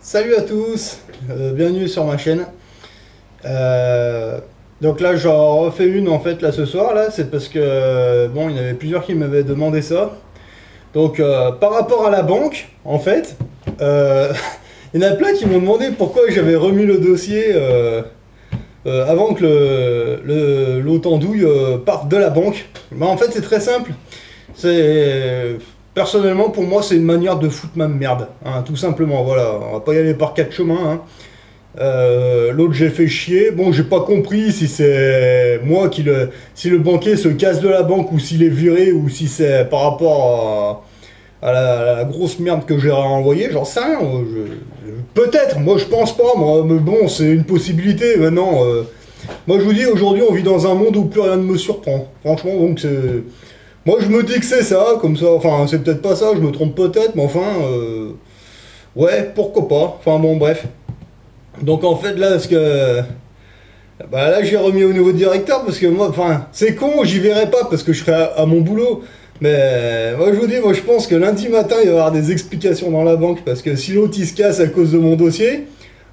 Salut à tous, bienvenue sur ma chaîne. Donc là j'en refais une en fait là ce soir là, c'est parce que bon il y en avait plusieurs qui m'avaient demandé ça. Donc par rapport à la banque en fait, il y en a plein qui m'ont demandé pourquoi j'avais remis le dossier avant que l'autre andouille parte de la banque. Bah, en fait c'est très simple, c'est... Personnellement, pour moi, c'est une manière de foutre ma merde, hein, tout simplement, voilà. On va pas y aller par quatre chemins, hein. L'autre, j'ai fait chier. Bon, j'ai pas compris si c'est moi qui le... Si le banquier se casse de la banque, ou s'il est viré, ou si c'est par rapport à la grosse merde que j'ai renvoyée, j'en sais rien. Peut-être, moi je pense pas, moi, mais bon, c'est une possibilité, maintenant... Moi, je vous dis, aujourd'hui, on vit dans un monde où plus rien ne me surprend. Franchement, donc c'est... Moi je me dis que c'est ça, comme ça, enfin c'est peut-être pas ça, je me trompe peut-être, mais enfin, ouais, pourquoi pas, enfin bon bref. Donc en fait là, bah là j'ai remis au nouveau directeur, parce que moi, enfin, c'est con, j'y verrai pas, parce que je serai à mon boulot, mais moi je vous dis, moi je pense que lundi matin il va y avoir des explications dans la banque, parce que si l'autre il se casse à cause de mon dossier,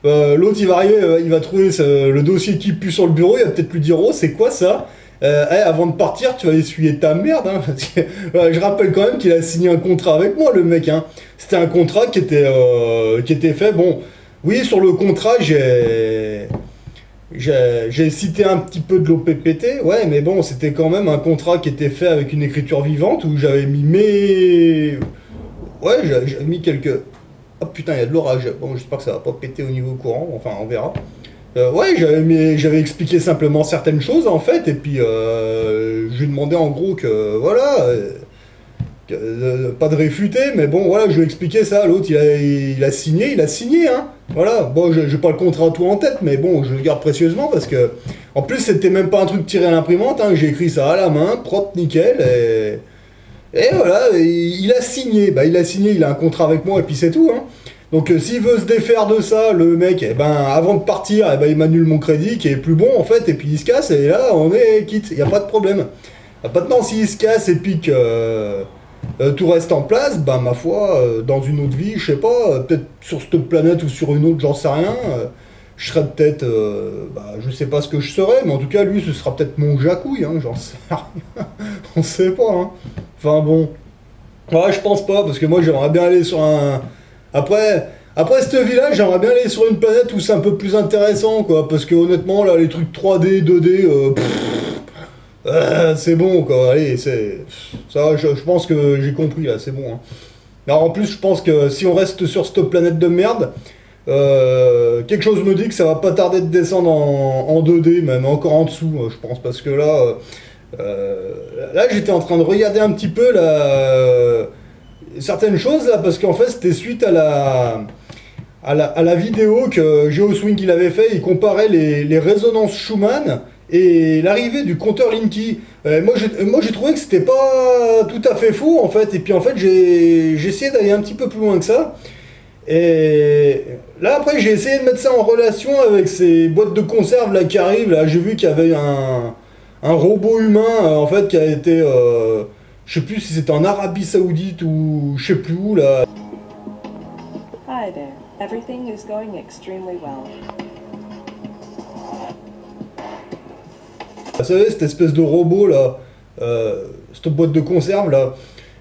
l'autre il va arriver, il va trouver le dossier qui pue sur le bureau, il va peut-être lui dire, oh c'est quoi ça? Avant de partir, tu vas essuyer ta merde, hein, parce que, je rappelle quand même qu'il a signé un contrat avec moi, le mec, hein. C'était un contrat qui était fait, bon, oui, sur le contrat, j'ai cité un petit peu de l'OPPT, ouais, mais bon, c'était quand même un contrat qui était fait avec une écriture vivante, où j'avais mis mes... Ouais, j'avais mis quelques... Oh putain, il y a de l'orage, bon, j'espère que ça va pas péter au niveau courant, enfin, on verra. Ouais, j'avais expliqué simplement certaines choses en fait, et puis je lui demandais en gros que voilà, pas de réfuter, mais bon voilà, je lui ai expliqué ça. L'autre il a signé, hein. Voilà, bon, j'ai pas le contrat tout en tête, mais bon, je le garde précieusement parce que en plus c'était même pas un truc tiré à l'imprimante, hein. J'ai écrit ça à la main, propre, nickel, et voilà, il a signé. Bah, il a signé, il a un contrat avec moi, et puis c'est tout, hein. Donc s'il veut se défaire de ça, le mec, eh ben, avant de partir, eh ben, il m'annule mon crédit qui est plus bon en fait, et puis il se casse, et là on est quitte, il n'y a pas de problème. Maintenant s'il se casse et puis que tout reste en place, bah ma foi, dans une autre vie, je sais pas, peut-être sur cette planète ou sur une autre, j'en sais rien, je serais peut-être, bah, je sais pas ce que je serais, mais en tout cas lui ce sera peut-être mon jacouille, hein, j'en sais rien, on sait pas, hein. Enfin bon, ouais je pense pas, parce que moi j'aimerais bien aller sur un... Après cette vie-là, j'aimerais bien aller sur une planète où c'est un peu plus intéressant, quoi. Parce que honnêtement, là, les trucs 3D, 2D, c'est bon, quoi. Allez, c'est... Ça, je pense que j'ai compris, là, c'est bon, hein. Alors, en plus, je pense que si on reste sur cette planète de merde, quelque chose me dit que ça va pas tarder de descendre en 2D, même encore en dessous, je pense. Parce que là, là j'étais en train de regarder un petit peu, là... certaines choses là, parce qu'en fait c'était suite à la vidéo que GeoSwing il avait fait, il comparait les résonances Schumann et l'arrivée du compteur Linky. Moi j'ai trouvé que c'était pas tout à fait faux en fait, et puis en fait j'ai essayé d'aller un petit peu plus loin que ça, et là après j'ai essayé de mettre ça en relation avec ces boîtes de conserve là qui arrivent, là j'ai vu qu'il y avait un robot humain en fait qui a été... je sais plus si c'était en Arabie Saoudite ou je sais plus où là. Hi there. Everything is going extremely well. Vous savez, cette espèce de robot là, cette boîte de conserve là.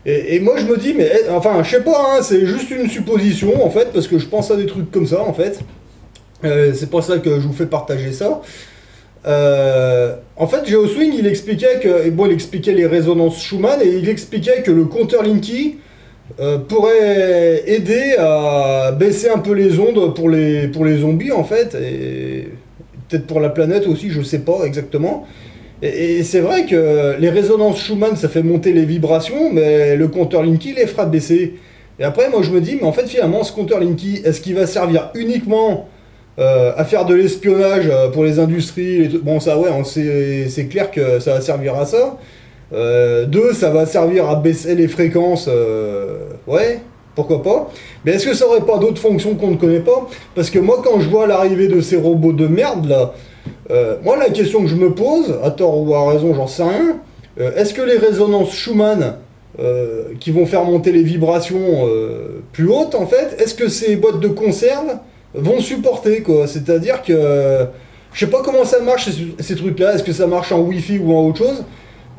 Et moi je me dis, mais enfin je sais pas, hein, c'est juste une supposition en fait, parce que je pense à des trucs comme ça en fait. C'est pour ça que je vous fais partager ça. En fait, GeoSwing, il expliquait que, bon, il expliquait les résonances Schumann, et il expliquait que le compteur Linky pourrait aider à baisser un peu les ondes pour les zombies, en fait, et peut-être pour la planète aussi, je sais pas exactement. Et c'est vrai que les résonances Schumann, ça fait monter les vibrations, mais le compteur Linky les fera baisser. Et après, moi, je me dis, mais en fait, finalement, ce compteur Linky, est-ce qu'il va servir uniquement à faire de l'espionnage pour les industries, bon ça ouais, c'est clair que ça va servir à ça. Deux, ça va servir à baisser les fréquences, ouais, pourquoi pas. Mais est-ce que ça aurait pas d'autres fonctions qu'on ne connaît pas? Parce que moi quand je vois l'arrivée de ces robots de merde là, moi la question que je me pose, à tort ou à raison j'en sais rien, est-ce que les résonances Schumann qui vont faire monter les vibrations plus hautes, en fait, est-ce que ces boîtes de conserve vont supporter, quoi? C'est-à-dire que je sais pas comment ça marche ces trucs-là. Est-ce que ça marche en Wi-Fi ou en autre chose?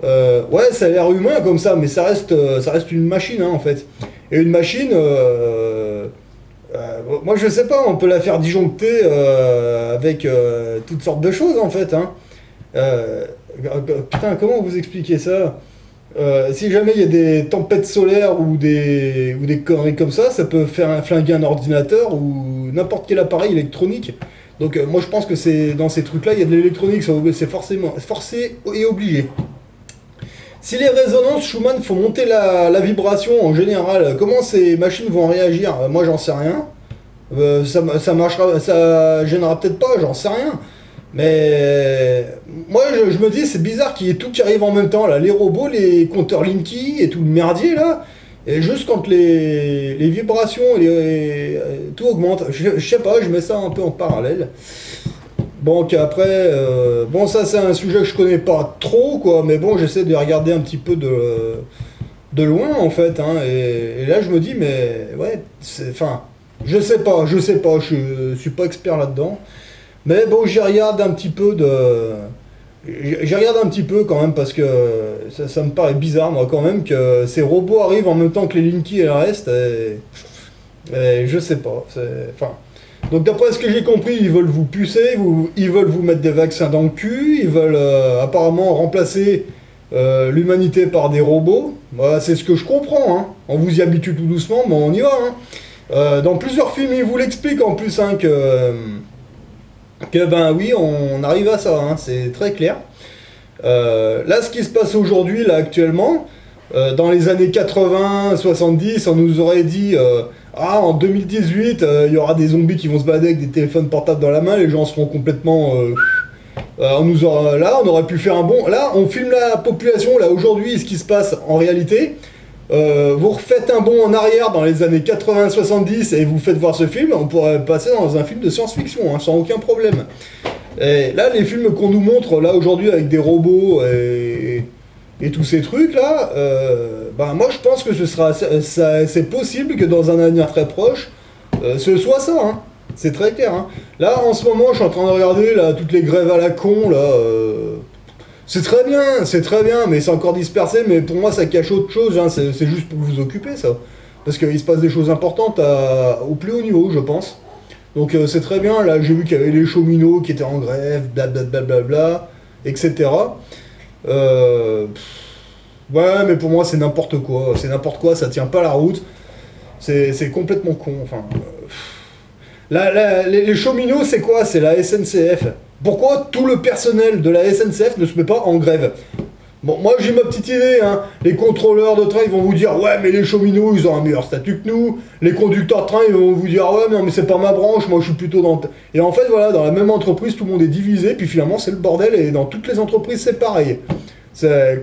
Ouais, ça a l'air humain comme ça, mais ça reste une machine, hein, en fait. Et une machine, moi je sais pas, on peut la faire disjoncter avec toutes sortes de choses, en fait, hein. Putain, comment vous expliquer ça? Si jamais il y a des tempêtes solaires ou des conneries comme ça peut faire flinguer un ordinateur ou n'importe quel appareil électronique. Donc moi je pense que c'est dans ces trucs-là, il y a de l'électronique, c'est forcément forcé et obligé. Si les résonances Schumann font monter la vibration en général, comment ces machines vont réagir? Moi j'en sais rien. Ça marchera, ça gênera peut-être pas, j'en sais rien. Mais moi je me dis c'est bizarre qu'il y ait tout qui arrive en même temps là, les robots, les compteurs Linky et tout le merdier là, et juste quand les vibrations tout augmente, je sais pas, je mets ça un peu en parallèle. Bon qu'après, bon ça c'est un sujet que je connais pas trop quoi, mais bon j'essaie de regarder un petit peu de loin en fait, hein, et là je me dis mais ouais, enfin je sais pas, je suis pas expert là-dedans. Mais bon, j'y regarde un petit peu quand même parce que ça me paraît bizarre moi quand même que ces robots arrivent en même temps que les Linky et le reste et je sais pas. Enfin, donc d'après ce que j'ai compris, ils veulent vous pucer, ils veulent vous mettre des vaccins dans le cul, ils veulent apparemment remplacer l'humanité par des robots. Voilà, c'est ce que je comprends, hein. On vous y habitue tout doucement, mais on y va, hein. Dans plusieurs films, ils vous l'expliquent en plus, hein, que ben oui, on arrive à ça, hein, c'est très clair. Là, ce qui se passe aujourd'hui, là, actuellement, dans les années 80, 70, on nous aurait dit en 2018, il y aura des zombies qui vont se balader avec des téléphones portables dans la main, les gens seront complètement... là, on aurait pu faire un bon... Là, on filme la population, là, aujourd'hui, ce qui se passe en réalité. Vous refaites un bond en arrière dans les années 80-70 et vous faites voir ce film, on pourrait passer dans un film de science-fiction, hein, sans aucun problème. Et là, les films qu'on nous montre là aujourd'hui avec des robots et tous ces trucs là, ben moi je pense que c'est possible que dans un avenir très proche, ce soit ça. Hein. C'est très clair. Hein. Là, en ce moment, je suis en train de regarder là toutes les grèves à la con là. C'est très bien, mais c'est encore dispersé, mais pour moi ça cache autre chose, hein. C'est juste pour vous occuper ça. Parce qu'il se passe des choses importantes au plus haut niveau, je pense. Donc c'est très bien, là j'ai vu qu'il y avait les cheminots qui étaient en grève, blablabla, etc. Ouais, mais pour moi c'est n'importe quoi, ça tient pas la route, c'est complètement con, enfin... les cheminots c'est quoi? C'est la SNCF. Pourquoi tout le personnel de la SNCF ne se met pas en grève? Bon, moi j'ai ma petite idée, hein. Les contrôleurs de train ils vont vous dire ouais mais les cheminots ils ont un meilleur statut que nous, les conducteurs de train ils vont vous dire ouais mais non mais c'est pas ma branche, moi je suis plutôt dans... Et en fait voilà, dans la même entreprise tout le monde est divisé, puis finalement c'est le bordel, et dans toutes les entreprises c'est pareil.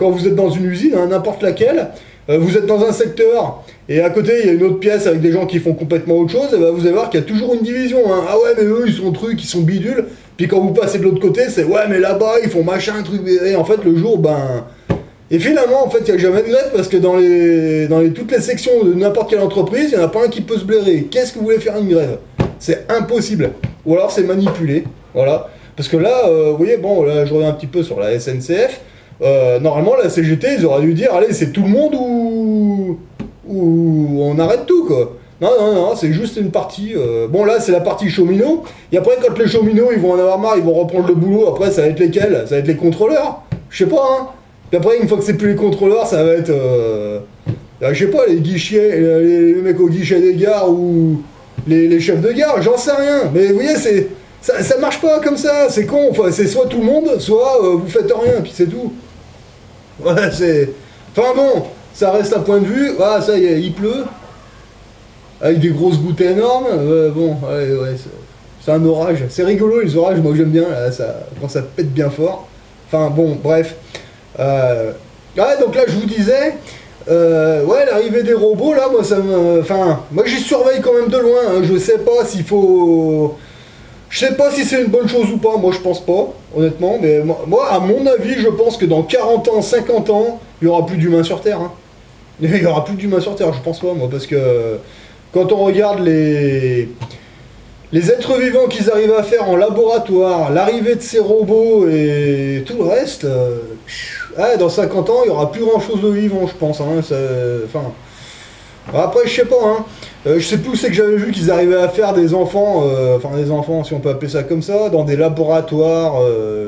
Quand vous êtes dans une usine, hein, n'importe laquelle, vous êtes dans un secteur, et à côté il y a une autre pièce avec des gens qui font complètement autre chose, et ben vous allez voir qu'il y a toujours une division, hein. Ah ouais mais eux ils sont trucs, ils sont bidules, puis quand vous passez de l'autre côté c'est ouais mais là-bas ils font machin, truc, et en fait le jour ben... Et finalement en fait il n'y a jamais de grève, parce que dans toutes les sections de n'importe quelle entreprise, il n'y en a pas un qui peut se blairer. Qu'est-ce que vous voulez faire une grève? C'est impossible. Ou alors c'est manipulé, voilà. Parce que là, vous voyez, bon là je reviens un petit peu sur la SNCF. Normalement la CGT ils auraient dû dire allez c'est tout le monde ou on arrête tout quoi. Non, c'est juste une partie. Bon là c'est la partie cheminot. Et après quand les cheminots ils vont en avoir marre, ils vont reprendre le boulot, après ça va être lesquels? Ça va être les contrôleurs. Je sais pas hein. Puis après une fois que c'est plus les contrôleurs, ça va être je sais pas, les guichets, les mecs au guichet des gares ou les chefs de gare, j'en sais rien. Mais vous voyez ça marche pas comme ça, c'est con. Enfin, c'est soit tout le monde, soit vous faites rien, puis c'est tout. Ouais, c'est... Enfin bon, ça reste un point de vue. Ah, ça y est, il pleut. Avec des grosses gouttes énormes. Bon, ouais, c'est un orage. C'est rigolo les orages, moi j'aime bien, là, quand ça pète bien fort. Enfin bon, bref. Ouais, donc là je vous disais... ouais, l'arrivée des robots, là, moi ça me... Enfin, moi j'y surveille quand même de loin, hein. Je sais pas s'il faut... Je sais pas si c'est une bonne chose ou pas, moi je pense pas, honnêtement, mais moi, à mon avis, je pense que dans 40 ans, 50 ans, il y aura plus d'humains sur Terre. Hein. Il y aura plus d'humains sur Terre, je pense pas, moi, parce que quand on regarde les êtres vivants qu'ils arrivent à faire en laboratoire, l'arrivée de ces robots et tout le reste, dans 50 ans, il y aura plus grand chose de vivant, je pense. Hein, enfin, après, je sais pas. Hein, je sais plus où c'est que j'avais vu qu'ils arrivaient à faire des enfants, enfin des enfants, si on peut appeler ça comme ça, dans des laboratoires.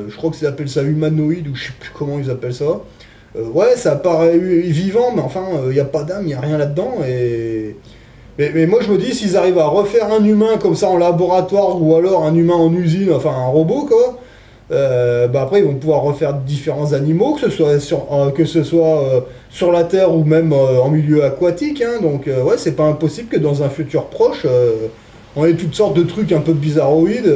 Je crois que ça appelle ça humanoïde ou je sais plus comment ils appellent ça. Ouais, ça paraît vivant, mais enfin, il n'y a pas d'âme, il n'y a rien là-dedans. Mais moi, je me dis, s'ils arrivent à refaire un humain comme ça en laboratoire ou alors un humain en usine, enfin un robot, quoi, après, ils vont pouvoir refaire différents animaux, que ce soit sur la Terre ou même en milieu aquatique. Hein, donc, ouais, c'est pas impossible que dans un futur proche, on ait toutes sortes de trucs un peu bizarroïdes.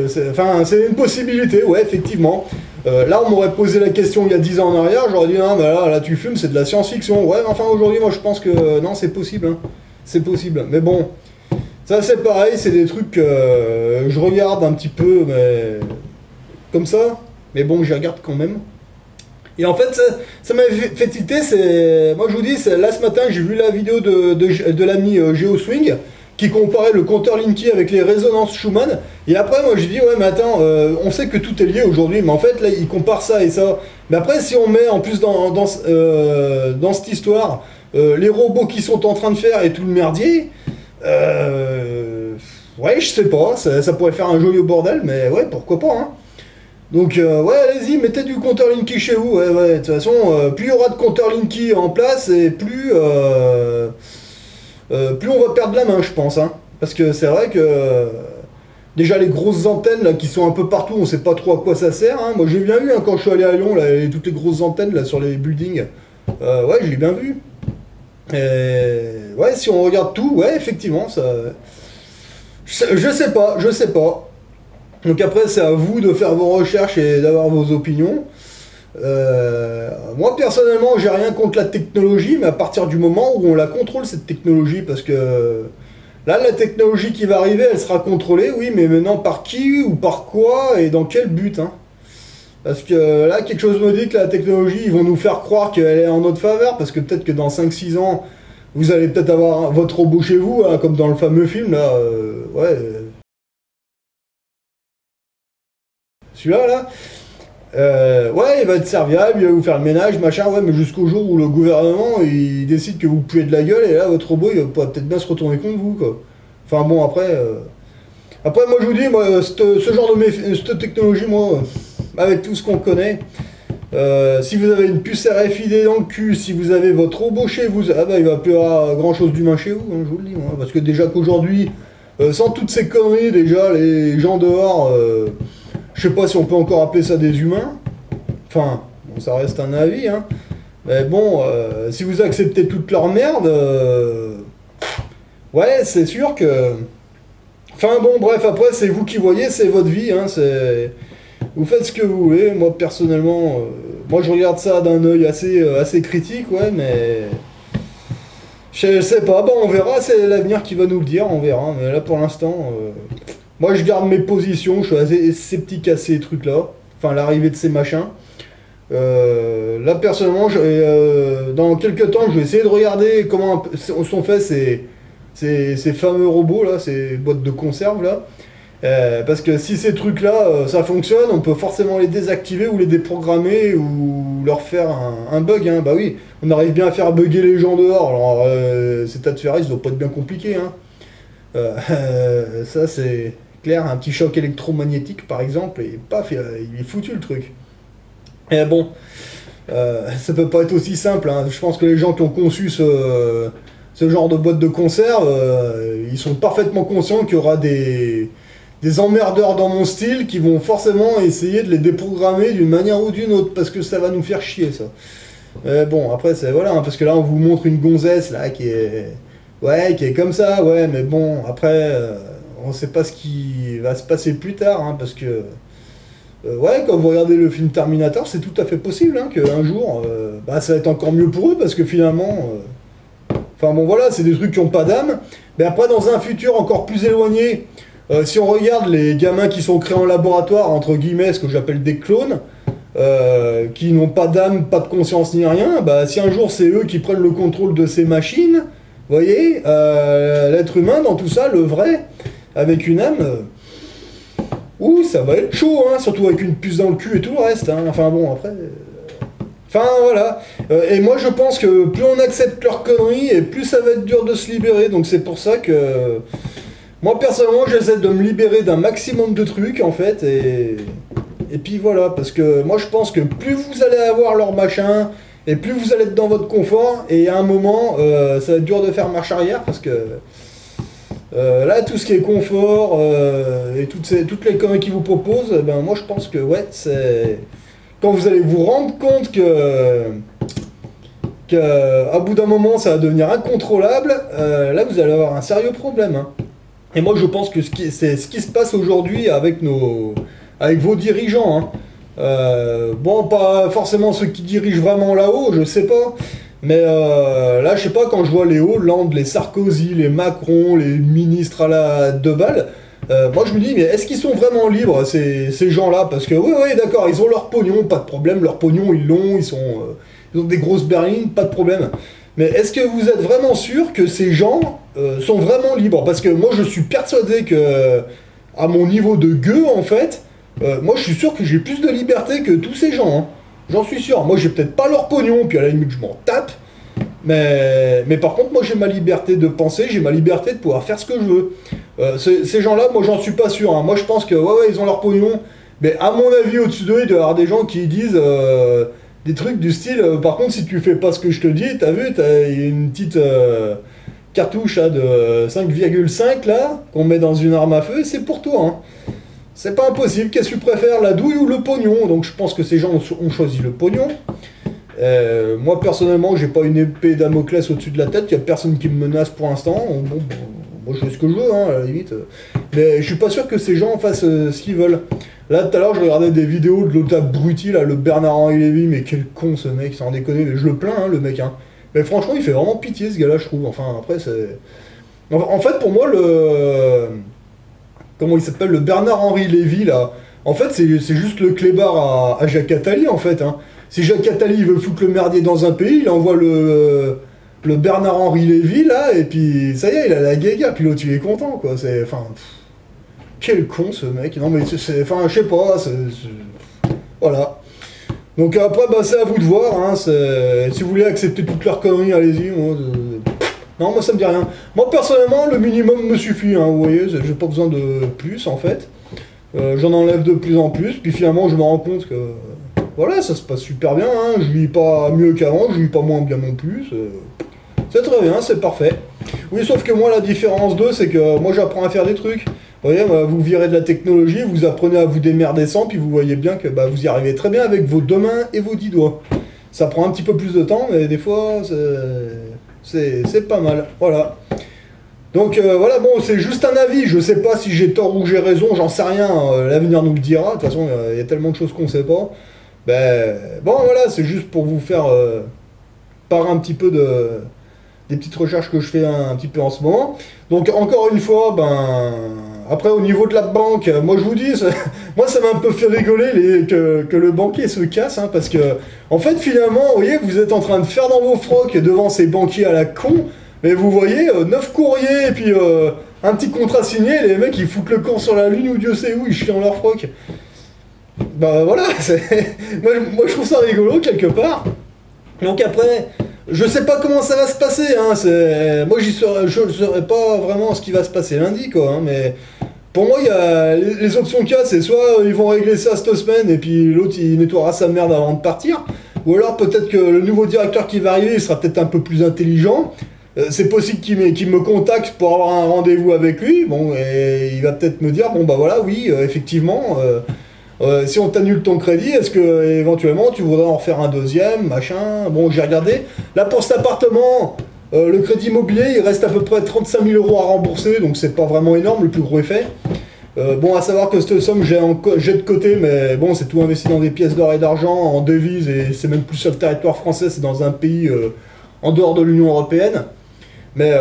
C'est une possibilité, ouais, effectivement. Là, on m'aurait posé la question il y a 10 ans en arrière, j'aurais dit, non, mais là tu fumes, c'est de la science-fiction. Ouais, mais enfin, aujourd'hui, moi, je pense que non, c'est possible. Hein. C'est possible. Mais bon, ça, c'est pareil, c'est des trucs que je regarde un petit peu, mais comme ça. Mais bon, j'y regarde quand même. Et en fait, ça m'a fait tilter. Moi, je vous dis, là, ce matin, j'ai vu la vidéo de l'ami GeoSwing, qui comparait le compteur Linky avec les résonances Schumann. Et après, moi, j'ai dit, ouais, mais attends, on sait que tout est lié aujourd'hui, mais en fait, là, il compare ça et ça. Mais après, si on met en plus dans cette histoire les robots qui sont en train de faire et tout le merdier, ouais, je sais pas, ça pourrait faire un joli bordel, mais ouais, pourquoi pas, hein. Donc, ouais, allez-y, mettez du compteur Linky chez vous. Ouais, de toute façon, plus il y aura de compteur Linky en place, et plus on va perdre la main, je pense. Hein. Parce que c'est vrai que déjà les grosses antennes là, qui sont un peu partout, on sait pas trop à quoi ça sert. Hein. Moi j'ai bien vu hein, quand je suis allé à Lyon, là, toutes les grosses antennes là, sur les buildings. Ouais, j'ai bien vu. Et ouais, si on regarde tout, ouais, effectivement, ça. Je sais pas, je sais pas. Donc après, c'est à vous de faire vos recherches et d'avoir vos opinions. Moi personnellement j'ai rien contre la technologie, mais à partir du moment où on la contrôle cette technologie, parce que là la technologie qui va arriver elle sera contrôlée, oui, mais maintenant par qui ou par quoi et dans quel but, hein. Parce que là quelque chose me dit que la technologie ils vont nous faire croire qu'elle est en notre faveur, parce que peut-être que dans 5-6 ans vous allez peut-être avoir votre robot chez vous, hein, comme dans le fameux film là, ouais, celui-là là. Ouais, il va être serviable, il va vous faire le ménage, machin, ouais, mais jusqu'au jour où le gouvernement il décide que vous puez de la gueule, et là votre robot il va peut-être bien se retourner contre vous, quoi. Enfin bon, après moi je vous dis, moi, ce genre cette technologie, moi, avec tout ce qu'on connaît, si vous avez une puce RFID dans le cul, si vous avez votre robot chez vous, ah bah il va plus y avoir grand chose d'humain chez vous, hein, je vous le dis, moi, parce que déjà qu'aujourd'hui, sans toutes ces conneries, déjà les gens dehors. Je sais pas si on peut encore appeler ça des humains. Enfin, bon, ça reste un avis, hein. Mais bon, si vous acceptez toute leur merde, ouais, c'est sûr que. Enfin bon, bref, après, c'est vous qui voyez, c'est votre vie, hein. Vous faites ce que vous voulez. Moi, personnellement, moi, je regarde ça d'un œil assez critique, ouais, mais. Je sais pas, bon, on verra, c'est l'avenir qui va nous le dire, on verra. Mais là, pour l'instant. Moi, je garde mes positions, je suis assez sceptique à ces trucs-là, enfin l'arrivée de ces machins. Là, personnellement, dans quelques temps, je vais essayer de regarder comment sont faits ces fameux robots, là, ces boîtes de conserve, là. Parce que si ces trucs-là, ça fonctionne, on peut forcément les désactiver ou les déprogrammer ou leur faire un bug. Hein. Bah oui, on arrive bien à faire bugger les gens dehors, alors ces tas de ferrailles, ça doit pas être bien compliqué. Hein. Ça, c'est... clair, un petit choc électromagnétique par exemple, et paf, il est foutu le truc. Et bon, ça peut pas être aussi simple, hein. Je pense que les gens qui ont conçu ce genre de boîte de conserve, ils sont parfaitement conscients qu'il y aura des emmerdeurs dans mon style qui vont forcément essayer de les déprogrammer d'une manière ou d'une autre, parce que ça va nous faire chier ça. Bon, après c'est voilà, hein, parce que là on vous montre une gonzesse là qui est comme ça, ouais, mais bon, après... on sait pas ce qui va se passer plus tard, hein, parce que ouais, quand vous regardez le film Terminator, c'est tout à fait possible hein, qu'un jour, ça va être encore mieux pour eux, parce que finalement, enfin bon voilà, c'est des trucs qui n'ont pas d'âme. Mais après, dans un futur encore plus éloigné, si on regarde les gamins qui sont créés en laboratoire, entre guillemets, ce que j'appelle des clones, qui n'ont pas d'âme, pas de conscience ni rien, bah, si un jour c'est eux qui prennent le contrôle de ces machines, vous voyez, l'être humain dans tout ça, le vrai, avec une âme, ouh, ça va être chaud, hein, surtout avec une puce dans le cul et tout le reste, hein. Enfin bon, après... Enfin voilà, et moi je pense que plus on accepte leurs conneries, et plus ça va être dur de se libérer, donc c'est pour ça que... Moi personnellement j'essaie de me libérer d'un maximum de trucs en fait, et puis voilà, parce que moi je pense que plus vous allez avoir leur machin, et plus vous allez être dans votre confort, et à un moment ça va être dur de faire marche arrière, parce que là tout ce qui est confort, et toutes les conneries qu'ils vous proposent, ben moi je pense que ouais, c'est... Quand vous allez vous rendre compte qu'à bout d'un moment ça va devenir incontrôlable, là vous allez avoir un sérieux problème, hein. Et moi je pense que c'est ce qui se passe aujourd'hui avec vos dirigeants, hein. Bon, pas forcément ceux qui dirigent vraiment là-haut, je sais pas. Mais là, je sais pas, quand je vois les Hollande, les Sarkozy, les Macron, les ministres à la 2 balles, moi je me dis, mais est-ce qu'ils sont vraiment libres, ces gens-là? Parce que oui, d'accord, ils ont leur pognon, pas de problème, leur pognon, ils l'ont, ils ont des grosses berlines, pas de problème. Mais est-ce que vous êtes vraiment sûr que ces gens sont vraiment libres? Parce que moi je suis persuadé que, à mon niveau de gueux, en fait, moi je suis sûr que j'ai plus de liberté que tous ces gens, hein. J'en suis sûr. Moi j'ai peut-être pas leur pognon, puis à la limite je m'en tape. Mais par contre, moi j'ai ma liberté de penser, j'ai ma liberté de pouvoir faire ce que je veux. Ces gens-là, moi j'en suis pas sûr, hein. Moi je pense que ouais, ils ont leur pognon. Mais à mon avis, au-dessus d'eux, il doit y avoir des gens qui disent des trucs du style par contre, si tu fais pas ce que je te dis, t'as vu, t'as une petite cartouche là, de 5,5 là, qu'on met dans une arme à feu, et c'est pour toi, hein. C'est pas impossible. Qu'est-ce que tu préfères, la douille ou le pognon? Donc je pense que ces gens ont choisi le pognon. Moi personnellement, j'ai pas une épée Damoclès au-dessus de la tête, il y a personne qui me menace pour l'instant. Bon, moi je fais ce que je veux, hein, à la limite. Mais je suis pas sûr que ces gens fassent ce qu'ils veulent. Là tout à l'heure je regardais des vidéos de l'autre abruti, là, le Bernard-Henri Lévy, mais quel con ce mec, sans déconner, mais je le plains, hein, le mec, hein. Mais franchement il fait vraiment pitié ce gars-là, je trouve. Enfin après c'est... En fait pour moi comment il s'appelle, le Bernard-Henri Lévy là, en fait c'est juste le clébard à Jacques Attali en fait, hein. Si Jacques Attali veut foutre le merdier dans un pays, il envoie le Bernard-Henri Lévy là, et puis ça y est, il a la guéga, puis l'autre il est content quoi, c'est... Enfin... Quel con ce mec, non mais c'est... Enfin je sais pas, voilà. Donc après bah c'est à vous de voir, hein, si vous voulez accepter toutes leurs conneries, allez-y, moi... Non, moi ça me dit rien. Moi personnellement, le minimum me suffit, hein, vous voyez, j'ai pas besoin de plus en fait. J'en enlève de plus en plus, puis finalement je me rends compte que voilà, ça se passe super bien, hein. Je vis pas mieux qu'avant, je vis pas moins bien non plus. C'est très bien, c'est parfait. Oui, sauf que moi la différence d'eux, c'est que moi j'apprends à faire des trucs. Vous voyez, bah, vous virez de la technologie, vous apprenez à vous démerder sans, puis vous voyez bien que bah, vous y arrivez très bien avec vos 2 mains et vos 10 doigts. Ça prend un petit peu plus de temps, mais des fois c'est pas mal, voilà. Donc voilà, bon, c'est juste un avis, je sais pas si j'ai tort ou j'ai raison, j'en sais rien, l'avenir nous le dira, de toute façon il y a tellement de choses qu'on sait pas. Ben, bon voilà, c'est juste pour vous faire part un petit peu des petites recherches que je fais un petit peu en ce moment. Donc encore une fois, ben, après au niveau de la banque, moi je vous dis, moi ça m'a un peu fait rigoler que le banquier se casse, hein, parce que en fait finalement, vous voyez, vous êtes en train de faire dans vos frocs devant ces banquiers à la con, mais vous voyez, 9 courriers et puis un petit contrat signé, les mecs ils foutent le camp sur la lune ou Dieu sait où, ils chient dans leur froc. Bah voilà, moi je trouve ça rigolo quelque part. Donc après, je sais pas comment ça va se passer, hein, moi je ne saurais pas vraiment ce qui va se passer lundi quoi, hein, mais pour moi il y a les options qu'il y a, c'est soit ils vont régler ça cette semaine et puis l'autre il nettoiera sa merde avant de partir, ou alors peut-être que le nouveau directeur qui va arriver il sera peut-être un peu plus intelligent. C'est possible qu'il me contacte pour avoir un rendez-vous avec lui, bon, et il va peut-être me dire, bon bah voilà, oui, effectivement, si on t'annule ton crédit, est-ce que éventuellement tu voudrais en refaire un deuxième, machin. Bon, j'ai regardé, là pour cet appartement, le crédit immobilier, il reste à peu près 35 000 € à rembourser, donc c'est pas vraiment énorme, le plus gros effet. Bon, à savoir que cette somme, j'ai de côté, mais bon, c'est tout investi dans des pièces d'or et d'argent, en devises, et c'est même plus sur le territoire français, c'est dans un pays en dehors de l'Union Européenne. Mais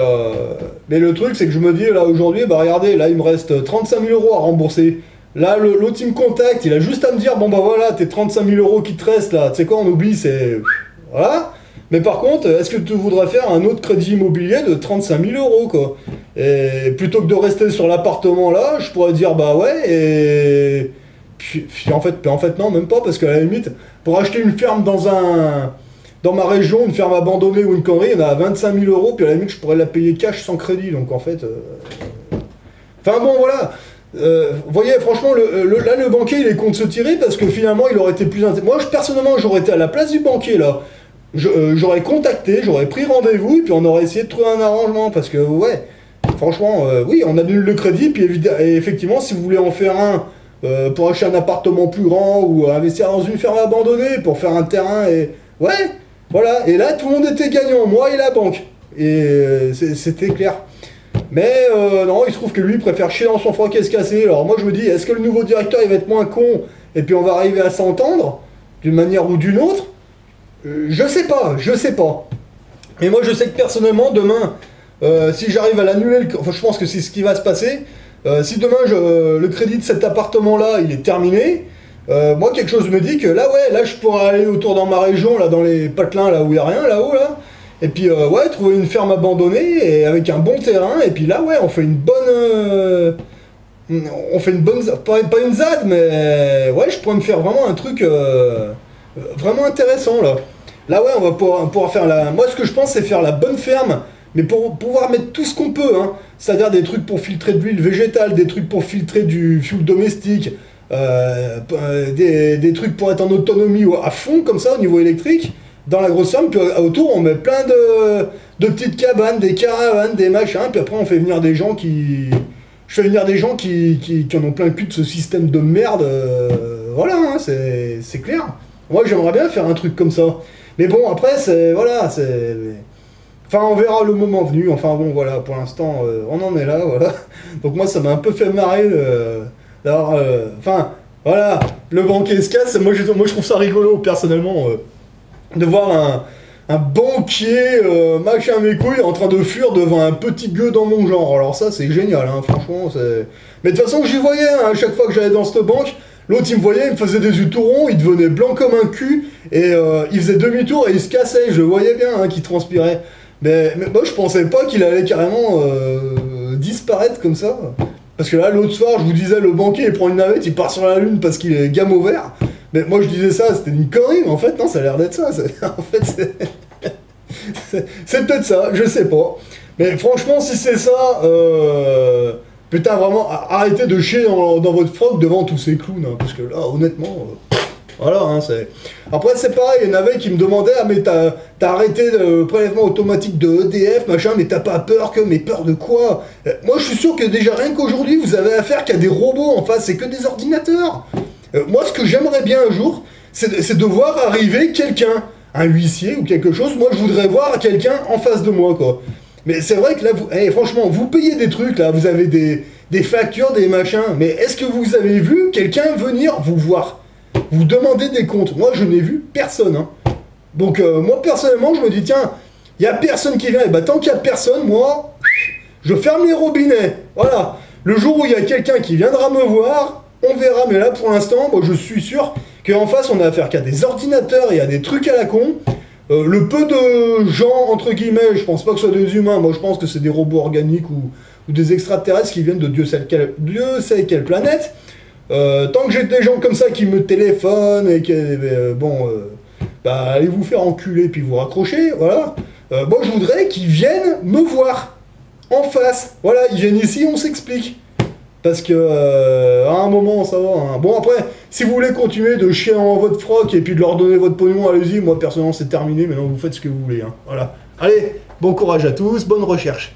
le truc, c'est que je me dis, là, aujourd'hui, bah regardez, là, il me reste 35 000 € à rembourser. Là, l'autre, il me contacte, il a juste à me dire, bon bah voilà, tes 35 000 euros qui te restent là, tu sais quoi, on oublie, c'est... Voilà. Mais par contre, est-ce que tu voudrais faire un autre crédit immobilier de 35 000 euros, quoi? Et plutôt que de rester sur l'appartement là, je pourrais dire, bah ouais, et... Puis en fait, non, même pas, parce qu'à la limite, pour acheter une ferme dans ma région, une ferme abandonnée ou une connerie, on a 25 000 euros, puis à la limite, je pourrais la payer cash sans crédit, donc en fait... Enfin bon, voilà. Vous voyez, franchement, là, le banquier, il est contre se tirer, parce que finalement, il aurait été plus... Moi, personnellement, j'aurais été à la place du banquier, là. J'aurais contacté, j'aurais pris rendez-vous, et puis on aurait essayé de trouver un arrangement, parce que, ouais, franchement, oui, on annule le crédit, puis et effectivement, si vous voulez en faire un pour acheter un appartement plus grand, ou investir dans une ferme abandonnée, pour faire un terrain, et... Ouais, voilà, et là, tout le monde était gagnant, moi et la banque. Et c'était clair. Mais non, il se trouve que lui, il préfère chier dans son froc et se casser. Alors moi, je me dis, est-ce que le nouveau directeur, il va être moins con, et puis on va arriver à s'entendre, d'une manière ou d'une autre? Je sais pas. Mais moi, je sais que personnellement, demain, si j'arrive à l'annuler, enfin, je pense que c'est ce qui va se passer. Si demain, le crédit de cet appartement-là, il est terminé, moi, quelque chose me dit que là, ouais, là, je pourrais aller autour dans ma région, là, dans les patelins, là où il n'y a rien, là-haut, là. Et puis, ouais, trouver une ferme abandonnée, et avec un bon terrain, et puis là, ouais, on fait une bonne... pas une ZAD, mais ouais, je pourrais me faire vraiment un truc vraiment intéressant, là. Là, ouais, on va pouvoir faire la... Moi, ce que je pense, c'est faire la bonne ferme, mais pour pouvoir mettre tout ce qu'on peut, hein. C'est-à-dire des trucs pour filtrer de l'huile végétale, des trucs pour filtrer du fioul domestique, des trucs pour être en autonomie à fond, comme ça, au niveau électrique, dans la grosse ferme, puis autour, on met plein de petites cabanes, des caravanes, des machins, puis après, on fait venir des gens qui... Je fais venir des gens qui en ont plein le cul de ce système de merde, voilà, hein, c'est clair. Moi, j'aimerais bien faire un truc comme ça. Mais bon, après, c'est... Voilà, c'est... Enfin, on verra le moment venu. Enfin, bon, voilà, pour l'instant, on en est là, voilà. Donc moi, ça m'a un peu fait marrer d'avoir... Enfin, voilà, le banquier se casse. Moi, je trouve ça rigolo, personnellement, de voir un banquier, machin mes couilles, en train de fuir devant un petit gueux dans mon genre. Alors ça, c'est génial, hein, franchement, c'est... Mais de toute façon, j'y voyais, hein, à chaque fois que j'allais dans cette banque... L'autre, il me voyait, il me faisait des yeux tout ronds, il devenait blanc comme un cul, et il faisait demi-tour et il se cassait, je le voyais bien, hein, qu'il transpirait. Mais moi, je pensais pas qu'il allait carrément disparaître comme ça. Parce que là, l'autre soir, je vous disais, le banquier, il prend une navette, il part sur la lune parce qu'il est gamme au vert. Mais moi, je disais ça, c'était une connerie, mais en fait, non, ça a l'air d'être ça. En fait, c'est peut-être ça, je sais pas. Mais franchement, si c'est ça... Putain, vraiment, arrêtez de chier dans votre froc devant tous ces clowns, hein, parce que là, honnêtement, voilà, hein, c'est... Après, c'est pareil, il y en avait qui me demandaient, ah, mais t'as arrêté le prélèvement automatique de EDF, machin, mais t'as pas peur que... Mais peur de quoi? Moi, je suis sûr que déjà, rien qu'aujourd'hui, vous avez affaire qu'à des robots en face, c'est que des ordinateurs. Moi, ce que j'aimerais bien un jour, c'est de voir arriver quelqu'un, un huissier ou quelque chose, moi, je voudrais voir quelqu'un en face de moi, quoi. Mais c'est vrai que là, franchement, vous payez des trucs, là, vous avez des factures, des machins, mais est-ce que vous avez vu quelqu'un venir vous voir? Vous demander des comptes? Moi, je n'ai vu personne, hein. Donc, moi, personnellement, je me dis, tiens, il n'y a personne qui vient, et bah, tant qu'il n'y a personne, moi, je ferme les robinets. Voilà. Le jour où il y a quelqu'un qui viendra me voir, on verra, mais là, pour l'instant, moi, je suis sûr qu'en face, on a affaire qu'à des ordinateurs et à des trucs à la con. Le peu de gens, entre guillemets, je pense pas que ce soit des humains, moi je pense que c'est des robots organiques ou des extraterrestres qui viennent de Dieu sait quelle planète. Tant que j'ai des gens comme ça qui me téléphonent et que, bah allez vous faire enculer puis vous raccrocher, voilà. Moi je voudrais qu'ils viennent me voir en face. Voilà, ils viennent ici, on s'explique. Parce que à un moment ça va, hein. Bon après, si vous voulez continuer de chier en votre froc et puis de leur donner votre pognon, allez-y, moi personnellement c'est terminé, maintenant vous faites ce que vous voulez, hein. Voilà. Allez, bon courage à tous, bonne recherche.